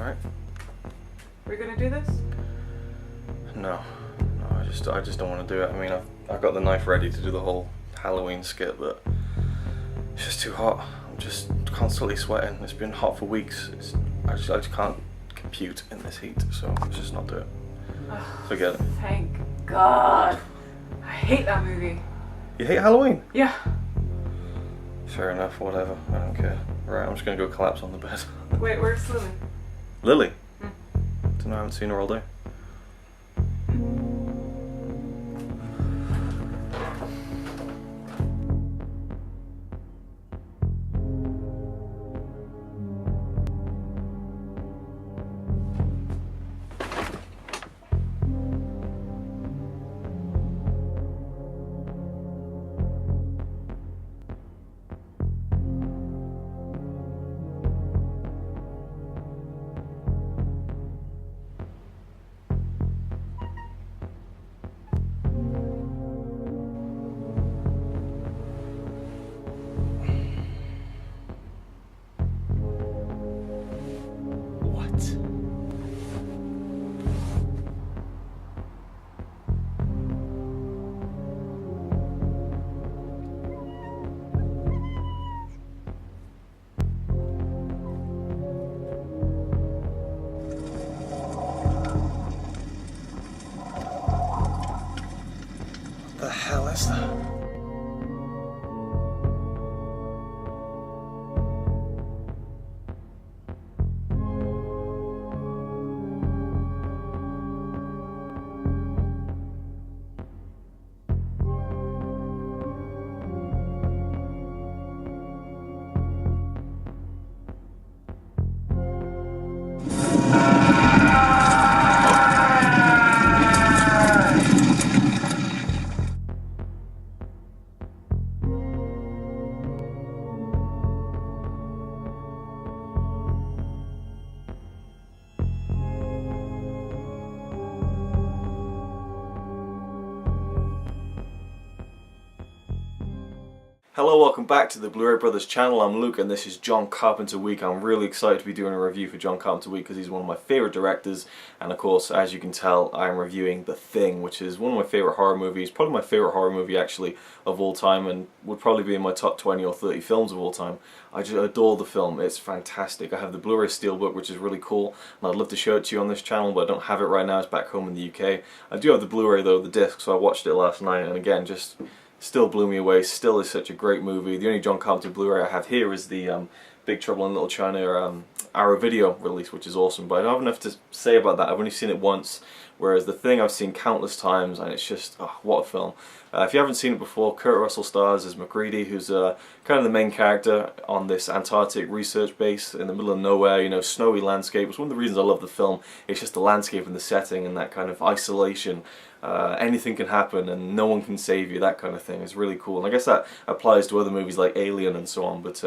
Alright. We're gonna do this? No, I just don't want to do it. I mean, I've got the knife ready to do the whole Halloween skit, but it's just too hot. I'm just constantly sweating. It's been hot for weeks. I just can't compute in this heat, so let's just not do it. Forget it. Thank God. I hate that movie. You hate Halloween? Yeah. Fair enough, whatever. I don't care. Right, I'm just gonna go collapse on the bed. Wait, where's Lily? Lily? Don't know, I haven't seen her all day. The hell is that? Hello, welcome back to the Blu-ray Brothers channel. I'm Luke and this is John Carpenter Week. I'm really excited to be doing a review for John Carpenter Week because he's one of my favourite directors, and of course, as you can tell, I'm reviewing The Thing, which is one of my favourite horror movies, probably my favourite horror movie actually of all time, and would probably be in my top 20 or 30 films of all time. I just adore the film. It's fantastic. I have the Blu-ray Steelbook, which is really cool, and I'd love to show it to you on this channel, but I don't have it right now. It's back home in the UK. I do have the Blu-ray though, the disc, so I watched it last night, and again, just still blew me away. Still is such a great movie. The only John Carpenter Blu-ray I have here is the Big Trouble in Little China Arrow video release, which is awesome, but I don't have enough to say about that. I've only seen it once, whereas The Thing I've seen countless times, and it's just, oh, what a film. If you haven't seen it before, Kurt Russell stars as MacReady, who's kind of the main character on this Antarctic research base in the middle of nowhere, you know, snowy landscape. It's one of the reasons I love the film. It's just the landscape and the setting and that kind of isolation. Anything can happen and no one can save you, that kind of thing is really cool. And I guess that applies to other movies like Alien and so on, but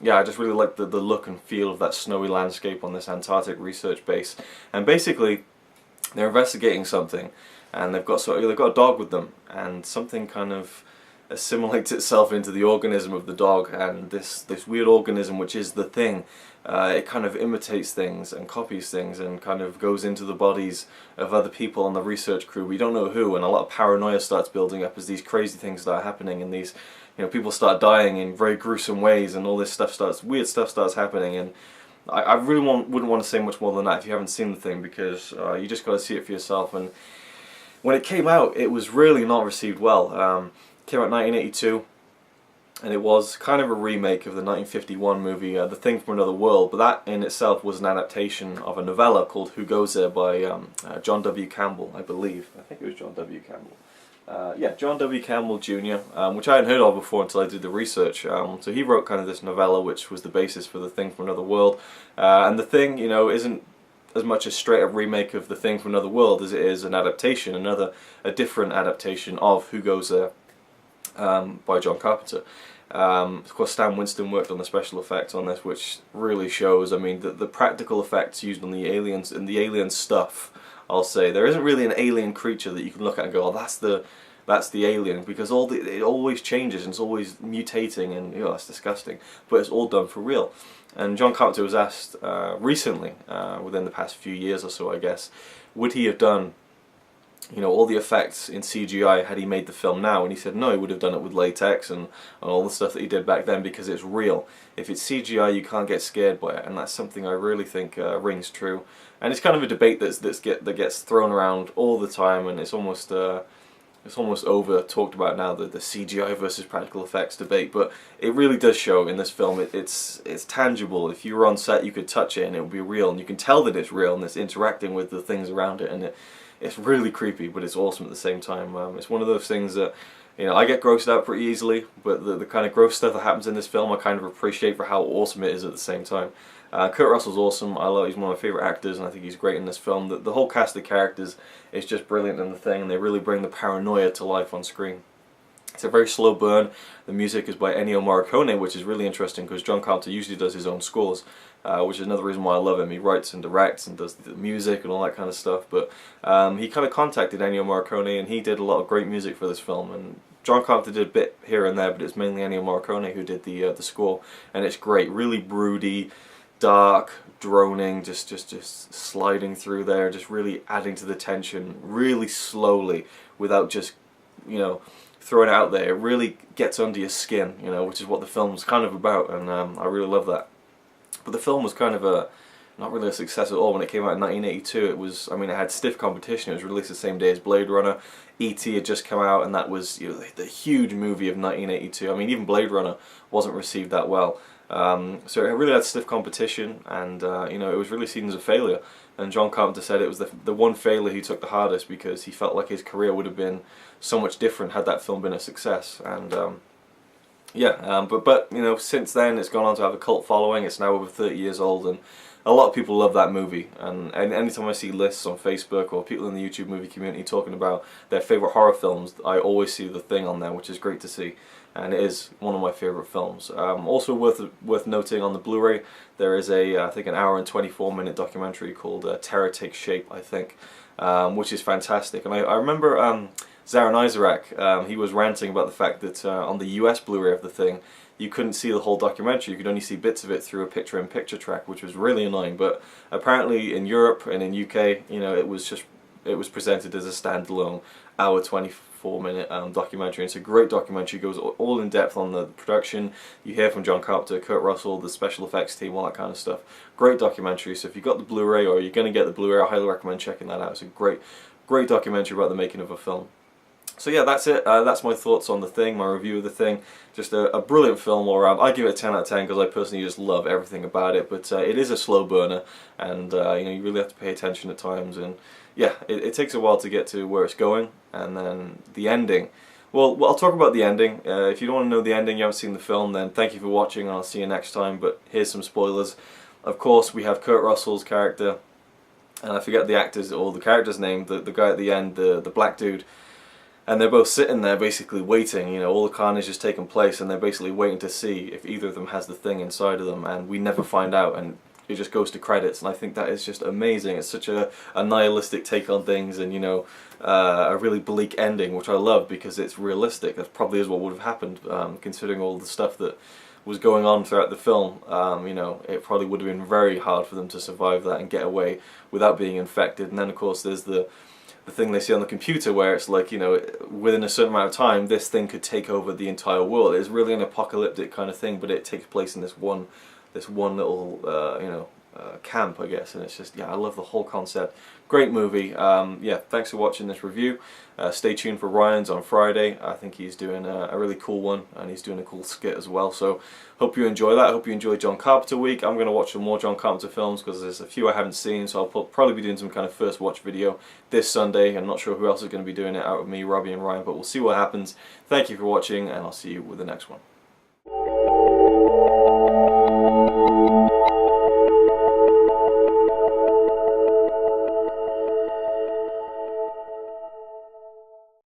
yeah, I just really like the look and feel of that snowy landscape on this Antarctic research base. And basically, they're investigating something, and they've got a dog with them, and something kind of assimilates itself into the organism of the dog, and this weird organism, which is the Thing, it kind of imitates things and copies things and kind of goes into the bodies of other people on the research crew. We don't know who, and a lot of paranoia starts building up as these crazy things start happening, and these, you know, people start dying in very gruesome ways, and all this stuff weird stuff starts happening. And I really wouldn't want to say much more than that if you haven't seen The Thing, because you just got to see it for yourself. And when it came out, it was really not received well. It came out in 1982, and it was kind of a remake of the 1951 movie The Thing from Another World, but that in itself was an adaptation of a novella called Who Goes There by John W. Campbell, I believe. I think it was John W. Campbell. Yeah, John W. Campbell Jr., which I hadn't heard of before until I did the research. So he wrote kind of this novella which was the basis for The Thing from Another World. And The Thing, you know, isn't as much a straight up remake of The Thing from Another World as it is an adaptation, a different adaptation of Who Goes There by John Carpenter. Of course, Stan Winston worked on the special effects on this, which really shows. I mean, the practical effects used on the aliens and the alien stuff, I'll say. There isn't really an alien creature that you can look at and go, oh, that's the that's the alien, because it always changes and it's always mutating, and that's disgusting, but it's all done for real. And John Carpenter was asked recently, within the past few years or so I guess, would he have done all the effects in CGI had he made the film now, and he said no, he would have done it with latex and all the stuff that he did back then, because it's real. If it's CGI, you can't get scared by it, and that's something I really think rings true. And it's kind of a debate that gets thrown around all the time, and it's almost over talked about now, the CGI versus practical effects debate. But it really does show in this film. It's tangible. If you were on set, you could touch it and it would be real, and you can tell that it's real, and it's interacting with the things around it, and it's really creepy, but it's awesome at the same time. It's one of those things that, I get grossed out pretty easily, but the kind of gross stuff that happens in this film I kind of appreciate for how awesome it is at the same time. Kurt Russell's awesome. He's one of my favourite actors, and I think he's great in this film. The whole cast of characters is just brilliant in the thing, and they really bring the paranoia to life on screen. It's a very slow burn. The music is by Ennio Morricone, which is really interesting because John Carpenter usually does his own scores, which is another reason why I love him. He writes and directs and does the music and all that kind of stuff. But he kind of contacted Ennio Morricone, and he did a lot of great music for this film. And John Carpenter did a bit here and there, but it's mainly Ennio Morricone who did the score, and it's great. Really broody, dark, droning, just sliding through there, just really adding to the tension, really slowly, without just throwing it out there. It really gets under your skin, which is what the film's kind of about, and I really love that. But the film was kind of not really a success at all when it came out in 1982. It had stiff competition. It was released the same day as Blade Runner. E.T. had just come out, and that was the huge movie of 1982. Even Blade Runner wasn't received that well. So it really had stiff competition, and it was really seen as a failure. And John Carpenter said it was the one failure he took the hardest, because he felt like his career would have been so much different had that film been a success. And but since then it's gone on to have a cult following. It's now over 30 years old, and a lot of people love that movie. And anytime I see lists on Facebook or people in the YouTube movie community talking about their favourite horror films, I always see The Thing on there, which is great to see. And it is one of my favourite films. Also worth noting, on the Blu-ray there is I think an hour and 24-minute documentary called Terror Takes Shape, I think, which is fantastic. And I remember Zaran Isaac, he was ranting about the fact that on the US Blu-ray of The Thing, you couldn't see the whole documentary. You could only see bits of it through a picture-in-picture track, which was really annoying. But apparently in Europe and in UK, it was presented as a standalone hour 24-minute documentary. It's a great documentary. It goes all in depth on the production. You hear from John Carpenter, Kurt Russell, the special effects team, all that kind of stuff. Great documentary. So if you've got the Blu-ray, or you're going to get the Blu-ray, I highly recommend checking that out. It's a great documentary about the making of a film. So yeah, that's it. That's my thoughts on The Thing, my review of The Thing. Just a brilliant film all around. I give it a 10 out of 10 because I personally just love everything about it. But it is a slow burner, and you really have to pay attention at times. And yeah, it takes a while to get to where it's going. And then the ending. Well, I'll talk about the ending. If you don't want to know the ending, you haven't seen the film, then thank you for watching, and I'll see you next time. But here's some spoilers. Of course, we have Kurt Russell's character, and I forget the actor's or the character's name. The guy at the end, the black dude. And they're both sitting there basically waiting, all the carnage has taken place, and they're basically waiting to see if either of them has the thing inside of them, and we never find out, and it just goes to credits. And I think that is just amazing. It's such a nihilistic take on things, and a really bleak ending, which I love because it's realistic. That probably is what would have happened, considering all the stuff that was going on throughout the film. It probably would have been very hard for them to survive that and get away without being infected. And then of course there's the thing they see on the computer, where it's like, within a certain amount of time, this thing could take over the entire world. It's really an apocalyptic kind of thing, but it takes place in this one little, camp, I guess. And it's just, I love the whole concept. Great movie. Yeah, thanks for watching this review. Stay tuned for Ryan's on Friday. I think he's doing a really cool one, and he's doing a cool skit as well. So hope you enjoy that. I hope you enjoy John Carpenter week. I'm going to watch some more John Carpenter films because there's a few I haven't seen, so I'll probably be doing some kind of first watch video this Sunday. I'm not sure who else is going to be doing it out of me, Robbie and Ryan, but we'll see what happens. Thank you for watching, and I'll see you with the next one.